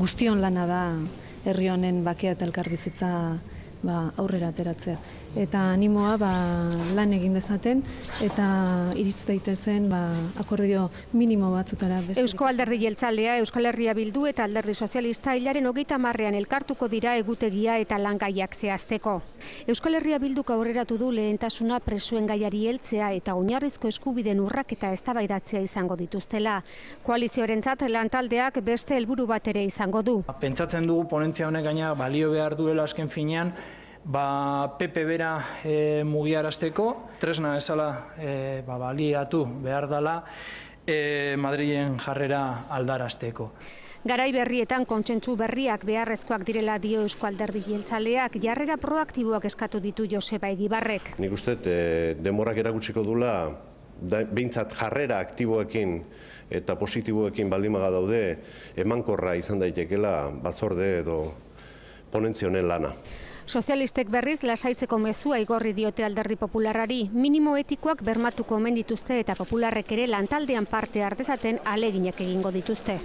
Guztion lana da herri honen bakea eta elkarbizitza aurrera ateratzea. Eta animoa lan egin dezaten eta iritz daitezen akordio minimo batzutara. Eusko Alderdi Jeltzalea, Euskal Herria Bildu eta Alderdi Sozialista hilaren 30ean elkartuko dira egutegia eta langaiak zehazteko. Euskal Herria Bilduk aurreratu du lehentasuna presoen gaiari heltzea eta oinarrizko eskubideen urraketa eztabaidatzea izango dituztela. Koalizioarentzat lantaldeak beste helburu bat ere izango du. Pentsatzen dugu ponentzia honek gaina balio behar duela azken finean, PP bera mugiarazteko, tresna bezala baliatu behar dela Madrilen jarrera aldarazteko. Garai berrietan kontsentsu berriak beharrezkoak direla dio Eusko Alderdi Jeltzaleak, jarrera proaktiboak eskatu ditu Joseba Egibarrek. Nik uste denborak erakutsiko dula, behintzat jarrera aktiboekin eta positiboekin baldimaga daude, emankorra izan daitekela batzorde edo ponentzia honen lana. Sozialistek berriz lasaitzeko mezua igorri diote Alderdi Popularrari, minimo etikoak bermatuko omen dituzte eta popularrek ere lantaldean parte har dezaten ahaleginak egingo dituzte.